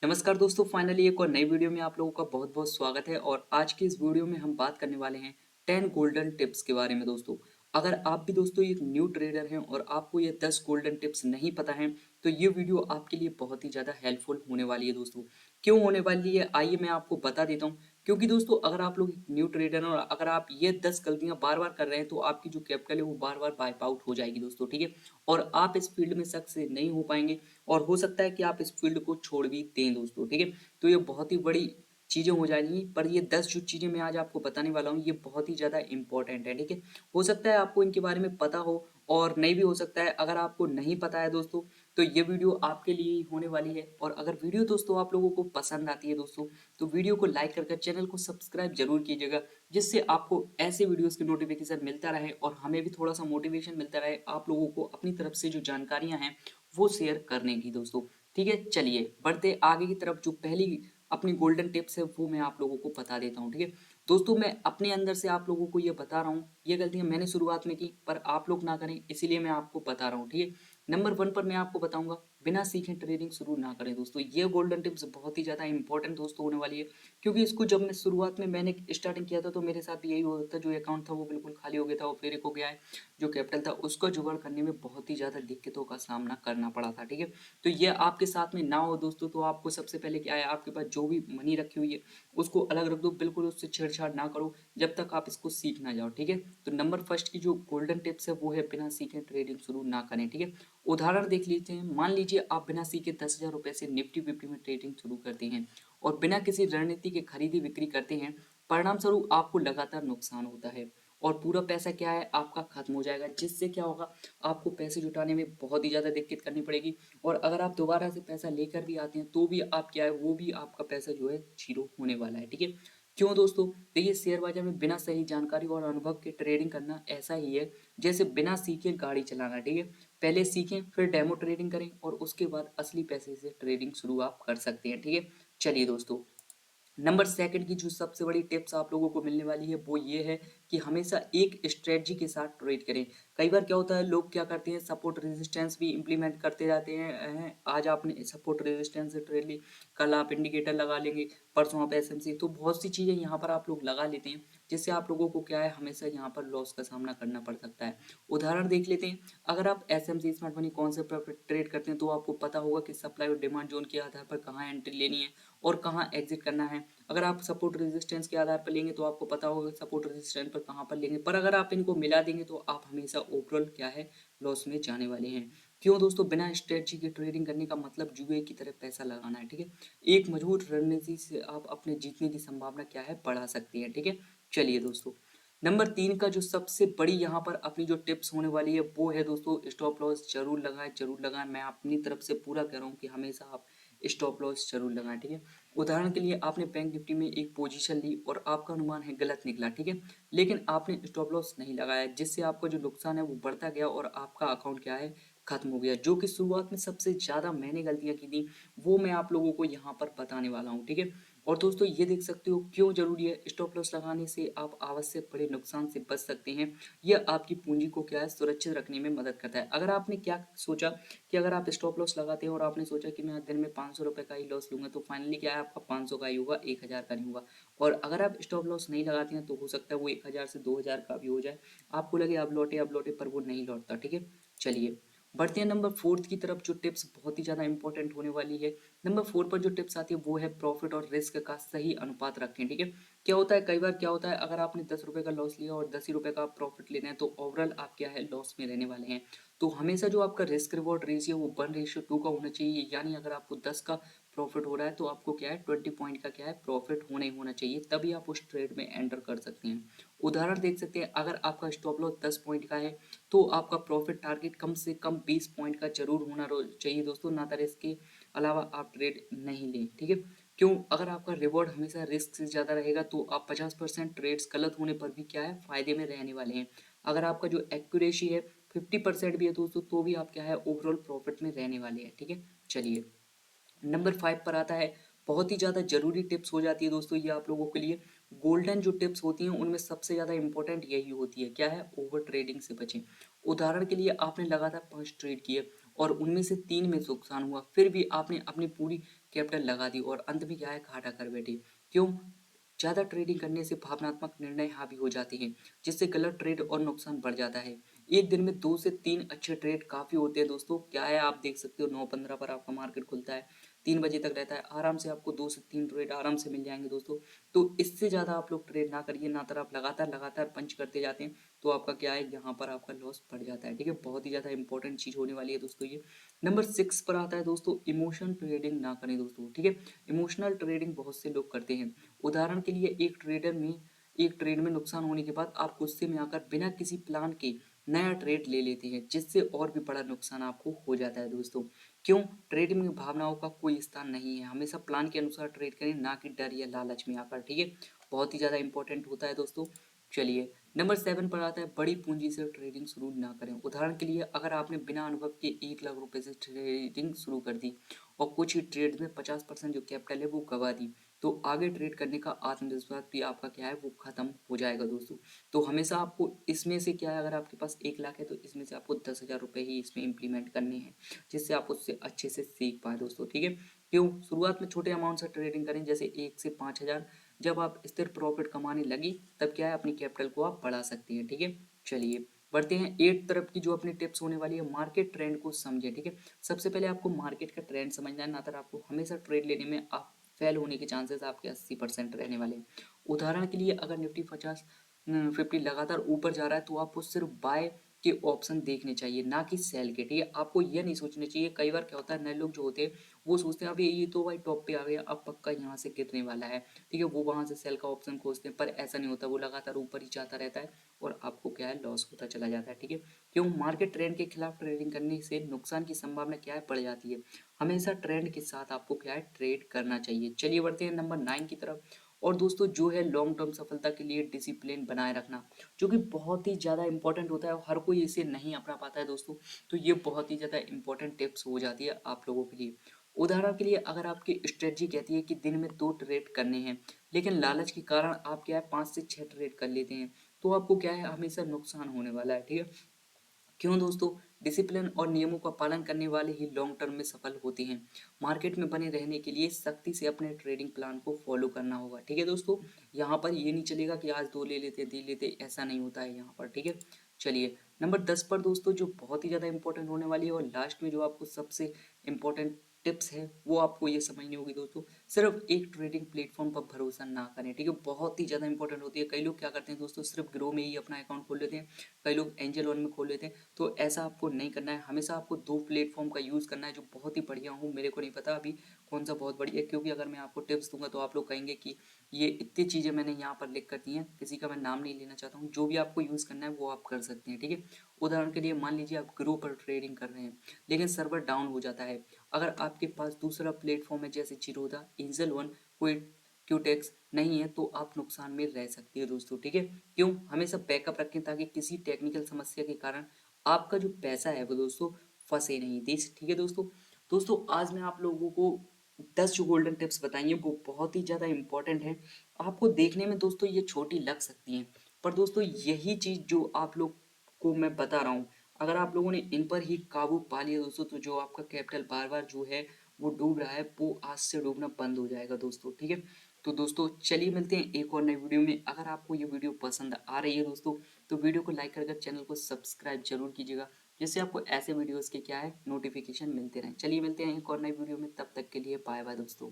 नमस्कार दोस्तों, फाइनली एक और नई वीडियो में आप लोगों का बहुत बहुत स्वागत है। और आज की इस वीडियो में हम बात करने वाले हैं 10 गोल्डन टिप्स के बारे में। दोस्तों अगर आप भी दोस्तों एक न्यू ट्रेडर हैं और आपको ये 10 गोल्डन टिप्स नहीं पता हैं तो ये वीडियो आपके लिए बहुत ही ज़्यादा हेल्पफुल होने वाली है। दोस्तों क्यों होने वाली है आइए मैं आपको बता देता हूँ। क्योंकि दोस्तों अगर आप लोग न्यू ट्रेडर हैं और अगर आप ये 10 गलतियां बार बार कर रहे हैं तो आपकी जो कैपिटल है वो बार बार वाइप आउट हो जाएगी दोस्तों, ठीक है। और आप इस फील्ड में सक्सेस नहीं हो पाएंगे और हो सकता है कि आप इस फील्ड को छोड़ भी दें दोस्तों, ठीक है। तो ये बहुत ही बड़ी चीज़ें हो जाएंगी, पर ये 10 जो चीज़ें मैं आज आपको बताने वाला हूँ ये बहुत ही ज़्यादा इंपॉर्टेंट है, ठीक है। हो सकता है आपको इनके बारे में पता हो और नहीं भी हो सकता है। अगर आपको नहीं पता है दोस्तों तो ये वीडियो आपके लिए ही होने वाली है। और अगर वीडियो दोस्तों आप लोगों को पसंद आती है दोस्तों तो वीडियो को लाइक करके चैनल को सब्सक्राइब जरूर कीजिएगा, जिससे आपको ऐसे वीडियोस की नोटिफिकेशन मिलता रहे और हमें भी थोड़ा सा मोटिवेशन मिलता रहे आप लोगों को अपनी तरफ से जो जानकारियां हैं वो शेयर करने की दोस्तों, ठीक है। चलिए बढ़ते आगे की तरफ। जो पहली अपनी गोल्डन टिप्स है वो मैं आप लोगों को बता देता हूँ, ठीक है। दोस्तों मैं अपने अंदर से आप लोगों को ये बता रहा हूँ, ये गलतियां मैंने शुरुआत में की पर आप लोग ना करें इसीलिए मैं आपको बता रहा हूँ, ठीक है। नंबर 1 पर मैं आपको बताऊंगा, बिना सीखे ट्रेडिंग शुरू ना करें दोस्तों। ये गोल्डन टिप्स बहुत ही ज़्यादा इंपॉर्टेंट दोस्तों होने वाली है। क्योंकि इसको जब मैं शुरुआत में मैंने स्टार्टिंग किया था तो मेरे साथ भी यही हुआ था। जो अकाउंट था वो बिल्कुल खाली हो गया था और फिर एक हो गया है जो कैपिटल था उसका जुगाड़ करने में बहुत ही ज़्यादा दिक्कतों का सामना करना पड़ा था, ठीक है। तो ये आपके साथ में ना हो दोस्तों, तो आपको सबसे पहले क्या है, आपके पास जो भी मनी रखी हुई है उसको अलग रख दो, बिल्कुल उससे छेड़छाड़ ना करो जब तक आप इसको सीख ना जाओ, ठीक है। तो नंबर फर्स्ट की जो गोल्डन टिप्स है वो है बिना सीखे ट्रेडिंग शुरू ना करें, ठीक है। उदाहरण देख लीजिए हैं, मान लीजिए आप बिना सीखे 10,000 रुपए से निफ्टी फिफ्टी में ट्रेडिंग शुरू करते हैं और बिना किसी रणनीति के खरीदी बिक्री करते हैं। परिणाम स्वरूप आपको लगातार नुकसान होता है और पूरा पैसा क्या है आपका खत्म हो जाएगा, जिससे क्या होगा, आपको पैसे जुटाने में बहुत ही ज़्यादा दिक्कत करनी पड़ेगी। और अगर आप दोबारा से पैसा लेकर भी आते हैं तो भी आप क्या है, वो भी आपका पैसा जो है जीरो होने वाला है, ठीक है। क्यों दोस्तों, देखिए शेयर बाजार में बिना सही जानकारी और अनुभव के ट्रेडिंग करना ऐसा ही है जैसे बिना सीखे गाड़ी चलाना, ठीक है। पहले सीखें फिर डेमो ट्रेडिंग करें और उसके बाद असली पैसे से ट्रेडिंग शुरू आप कर सकते हैं, ठीक है। चलिए दोस्तों, नंबर सेकंड की जो सबसे बड़ी टिप्स आप लोगों को मिलने वाली है वो ये है कि हमेशा एक स्ट्रेटजी के साथ ट्रेड करें। कई बार क्या होता है, लोग क्या करते हैं, सपोर्ट रेजिस्टेंस भी इंप्लीमेंट करते जाते हैं। आज आपने सपोर्ट रेजिस्टेंस से ट्रेड ली, कल आप इंडिकेटर लगा लेंगे, परसों आप एसएमसी, तो बहुत सी चीज़ें यहाँ पर आप लोग लगा लेते हैं जिससे आप लोगों को क्या है, हमेशा यहाँ पर लॉस का सामना करना पड़ सकता है। उदाहरण देख लेते हैं, अगर आप एसएमसी स्मार्ट मनी कॉन्सेप्ट पर ट्रेड करते हैं तो आपको पता होगा कि सप्लाई और डिमांड जोन के आधार पर कहाँ एंट्री लेनी है और कहाँ एग्जिट करना है। अगर आप सपोर्ट रेजिस्टेंस के आधार पर लेंगे तो आपको पता होगा सपोर्ट रेजिस्टेंस पर कहाँ पर लेंगे, पर अगर आप इनको मिला देंगे तो आप हमेशा ओवरऑल क्या है, लॉस में जाने वाले हैं। क्यों दोस्तों, बिना स्ट्रेटजी की ट्रेडिंग करने का मतलब जुए की तरह पैसा लगाना है, ठीक है। एक मजबूत रणनीति से आप अपने जीतने की संभावना क्या है, बढ़ा सकती है, ठीक है। चलिए दोस्तों, नंबर 3 का जो सबसे बड़ी यहाँ पर अपनी जो टिप्स होने वाली है वो है दोस्तों, स्टॉप लॉस जरूर लगाएं, जरूर लगाएं। मैं अपनी तरफ से पूरा कह रहा हूँ कि हमेशा आप स्टॉप लॉस जरूर लगाएं, ठीक है। उदाहरण के लिए आपने बैंक निफ्टी में एक पोजीशन ली और आपका अनुमान है गलत निकला, ठीक है। लेकिन आपने स्टॉप लॉस नहीं लगाया जिससे आपका जो नुकसान है वो बढ़ता गया और आपका अकाउंट क्या है, खत्म हो गया। जो कि शुरुआत में सबसे ज्यादा मैंने गलतियां की थी वो मैं आप लोगों को यहाँ पर बताने वाला हूँ, ठीक है। और दोस्तों ये देख सकते हो क्यों जरूरी है, स्टॉप लॉस लगाने से आप आवश्यक बड़े नुकसान से बच सकते हैं। यह आपकी पूंजी को क्या है, सुरक्षित रखने में मदद करता है। अगर आपने क्या सोचा कि अगर आप स्टॉप लॉस लगाते हैं और आपने सोचा कि मैं दिन में 500 रुपये का ही लॉस लूंगा, तो फाइनली क्या है, आपका 500 का ही होगा, 1000 का नहीं होगा। और अगर आप स्टॉप लॉस नहीं लगाते हैं तो हो सकता है वो 1000 से 2000 का भी हो जाए, आपको लगे अब लौटे, पर वो नहीं लौटता, ठीक है। चलिए बढ़ते हैं नंबर 4 की तरफ। जो टिप्स बहुत ही ज़्यादा इंपॉर्टेंट होने वाली है, नंबर 4 पर जो टिप्स आती है वो है प्रॉफिट और रिस्क का सही अनुपात रखें, ठीक है। क्या होता है, कई बार क्या होता है, अगर आपने 10 रुपये का लॉस लिया और 10 ही रुपये का प्रॉफिट लेना है तो ओवरऑल आप क्या है, लॉस में रहने वाले हैं। तो हमेशा जो आपका रिस्क रिवॉर्ड रेशियो वो 1:2 का होना चाहिए, यानी अगर आपको 10 का प्रॉफिट हो रहा है तो आपको क्या है, 20 पॉइंट का क्या है, प्रॉफिट होना ही होना चाहिए, तभी आप उस ट्रेड में एंटर कर सकते हैं। उदाहरण देख सकते हैं, अगर आपका स्टॉप लॉस 10 पॉइंट का है तो आपका प्रॉफिट टारगेट कम से कम 20 पॉइंट का जरूर होना चाहिए दोस्तों, ना तरह इसके अलावा आप ट्रेड नहीं लें, ठीक है। क्यों, अगर आपका रिवॉर्ड हमेशा रिस्क से ज़्यादा रहेगा तो आप 50% ट्रेड्स गलत होने पर भी क्या है, फायदे में रहने वाले हैं। अगर आपका जो एक्यूरेसी है 50% भी है दोस्तों तो भी आप क्या है, ओवरऑल प्रॉफिट में रहने वाले हैं, ठीक है। चलिए नंबर 5 पर आता है, बहुत ही ज़्यादा जरूरी टिप्स हो जाती है दोस्तों ये आप लोगों के लिए। गोल्डन जो टिप्स होती हैं उनमें सबसे ज़्यादा इंपॉर्टेंट यही होती है, क्या है, ओवर ट्रेडिंग से बचें। उदाहरण के लिए आपने लगातार 5 ट्रेड किए और उनमें से 3 में नुकसान हुआ, फिर भी आपने अपनी पूरी कैपिटल लगा दी और अंत में क्या है घाटा कर बैठे। क्यों? ज़्यादा ट्रेडिंग करने से भावनात्मक निर्णय हावी हो जाते हैं, जिससे गलत ट्रेड और नुकसान बढ़ जाता है। एक दिन में 2 से 3 अच्छे ट्रेड काफ़ी होते हैं दोस्तों। क्या है, आप देख सकते हो 9:15 पर आपका मार्केट खुलता है, 3 बजे तक रहता है, आराम से आपको 2 से 3 ट्रेड आराम से मिल जाएँगे दोस्तों। तो इससे ज़्यादा आप लोग ट्रेड ना करिए, ना तर आप लगातार पंच करते जाते हैं, तो आपका क्या है यहाँ पर आपका लॉस बढ़ जाता है, ठीक है? बहुत ही ज़्यादा इंपॉर्टेंट चीज़ होने वाली है दोस्तों ये। नंबर 6 पर आता है दोस्तों, इमोशन ट्रेडिंग ना करें दोस्तों, ठीक है? इमोशनल ट्रेडिंग बहुत से लोग करते हैं। उदाहरण के लिए एक ट्रेड में नुकसान होने के बाद आप गुस्से में आकर बिना किसी प्लान के नया ट्रेड ले लेते हैं, जिससे और भी बड़ा नुकसान आपको हो जाता है दोस्तों। क्यों? ट्रेडिंग में भावनाओं का कोई स्थान नहीं है। हमेशा प्लान के अनुसार ट्रेड करें, ना कि डर या लालच में आकर, ठीक है? बहुत ही ज़्यादा इंपॉर्टेंट होता है दोस्तों। चलिए, नंबर 7 पर आता है, बड़ी पूंजी से ट्रेडिंग शुरू ना करें। उदाहरण के लिए अगर आपने बिना अनुभव के 1 लाख रुपए से ट्रेडिंग शुरू कर दी और कुछ ही ट्रेड में 50% जो कैपिटल है वो गवा दी, तो आगे ट्रेड करने का आत्मविश्वास भी आपका क्या है वो खत्म हो जाएगा दोस्तों। तो हमेशा आपको इसमें से क्या है, अगर आपके पास 1 लाख है तो इसमें से आपको 10,000 रुपये ही इसमें इम्प्लीमेंट करने हैं, जिससे आप उससे अच्छे से सीख पाए दोस्तों, ठीक है? क्यों? शुरुआत में छोटे अमाउंट से ट्रेडिंग करें, जैसे 1 से 5 हज़ार। जब आप स्थिर प्रॉफिट कमाने लगी तब क्या है, अपनी कैपिटल को आप बढ़ा सकती हैं, ठीक है? चलिए बढ़ते हैं 8 तरफ की जो अपनी टिप्स होने वाली है, मार्केट ट्रेंड को समझें, ठीक है? सबसे पहले आपको मार्केट का ट्रेंड समझना है, ना तो आपको हमेशा ट्रेड लेने में आप फेल होने के चांसेस आपके 80% रहने वाले हैं। उदाहरण के लिए अगर निफ्टी 50 लगातार ऊपर जा रहा है तो आपको सिर्फ बाय के ऑप्शन देखने चाहिए, ना कि सेल के, ठीक है? आपको यह नहीं सोचना चाहिए। कई बार क्या होता है, नए लोग जो होते हैं वो सोचते हैं अभी ये तो भाई टॉप पे आ गया, अब पक्का यहाँ से गिरने वाला है, ठीक है? वो वहां से सेल का ऑप्शन खोजते हैं, पर ऐसा नहीं होता। वो लगातार ऊपर ही जाता रहता है और आपको क्या है, लॉस होता चला जाता है, ठीक है? क्यों? मार्केट ट्रेंड के खिलाफ ट्रेडिंग करने से नुकसान की संभावना क्या है, बढ़ जाती है। हमेशा ट्रेंड के साथ आपको क्या है, ट्रेड करना चाहिए। चलिए बढ़ते हैं नंबर 9 की तरफ। और दोस्तों जो है लॉन्ग टर्म सफलता के लिए डिसिप्लिन बनाए रखना, जो कि बहुत ही ज़्यादा इंपॉर्टेंट होता है और हर कोई इसे नहीं अपना पाता है दोस्तों। तो ये बहुत ही ज़्यादा इंपॉर्टेंट टिप्स हो जाती है आप लोगों के लिए। उदाहरण के लिए अगर आपकी स्ट्रेटजी कहती है कि दिन में 2 ट्रेड करने हैं, लेकिन लालच के कारण आप क्या है 5 से 6 ट्रेड कर लेते हैं, तो आपको क्या है, हमेशा नुकसान होने वाला है, ठीक है? क्यों दोस्तों? डिसिप्लिन और नियमों का पालन करने वाले ही लॉन्ग टर्म में सफल होते हैं। मार्केट में बने रहने के लिए सख्ती से अपने ट्रेडिंग प्लान को फॉलो करना होगा, ठीक है दोस्तों? यहाँ पर ये नहीं चलेगा कि आज 2 ले लेते 3 लेते, ऐसा नहीं होता है यहाँ पर, ठीक है? चलिए नंबर 10 पर दोस्तों जो बहुत ही ज़्यादा इंपॉर्टेंट होने वाली है और लास्ट में जो आपको सबसे इम्पोर्टेंट टिप्स है वो आपको ये समझनी होगी दोस्तों। सिर्फ एक ट्रेडिंग प्लेटफॉर्म पर भरोसा ना करें, ठीक है? बहुत ही ज़्यादा इंपॉर्टेंट होती है। कई लोग क्या करते हैं दोस्तों, सिर्फ ग्रो में ही अपना अकाउंट खोल लेते हैं, कई लोग एंजल वन में खोल लेते हैं। तो ऐसा आपको नहीं करना है। हमेशा आपको 2 प्लेटफॉर्म का यूज़ करना है जो बहुत ही बढ़िया हो। मेरे को नहीं पता अभी कौन सा बहुत बढ़िया है, क्योंकि अगर मैं आपको टिप्स दूंगा तो आप लोग कहेंगे कि ये इतनी चीज़ें मैंने यहाँ पर लिख कर दी हैं, किसी का मैं नाम नहीं लेना चाहता हूँ। जो भी आपको यूज़ करना है वो आप कर सकते हैं, ठीक है? उदाहरण के लिए मान लीजिए आप ग्रो पर ट्रेडिंग कर रहे हैं, लेकिन सर्वर डाउन हो जाता है। अगर आपके पास दूसरा प्लेटफॉर्म है जैसे जीरोधा, एंजल वन, कोई क्यूटेक्स नहीं है, तो आप नुकसान में रह सकते हैं दोस्तों, ठीक है? क्यों? हमेशा बैकअप रखें ताकि किसी टेक्निकल समस्या के कारण आपका जो पैसा है वो दोस्तों फंसे नहीं, देश, ठीक है दोस्तों? दोस्तों आज मैं आप लोगों को 10 जो गोल्डन टिप्स बताई हैं वो बहुत ही ज़्यादा इंपॉर्टेंट है। आपको देखने में दोस्तों ये छोटी लग सकती हैं, पर दोस्तों यही चीज़ जो आप लोग को मैं बता रहा हूँ, अगर आप लोगों ने इन पर ही काबू पा लिया दोस्तों, तो जो आपका कैपिटल बार बार जो है वो डूब रहा है, वो आज से डूबना बंद हो जाएगा दोस्तों, ठीक है? तो दोस्तों चलिए मिलते हैं एक और नई वीडियो में। अगर आपको ये वीडियो पसंद आ रही है दोस्तों, तो वीडियो को लाइक करके चैनल को सब्सक्राइब जरूर कीजिएगा, जिससे आपको ऐसे वीडियोस के क्या है नोटिफिकेशन मिलते रहें। चलिए मिलते हैं एक और नई वीडियो में, तब तक के लिए बाय बाय दोस्तों।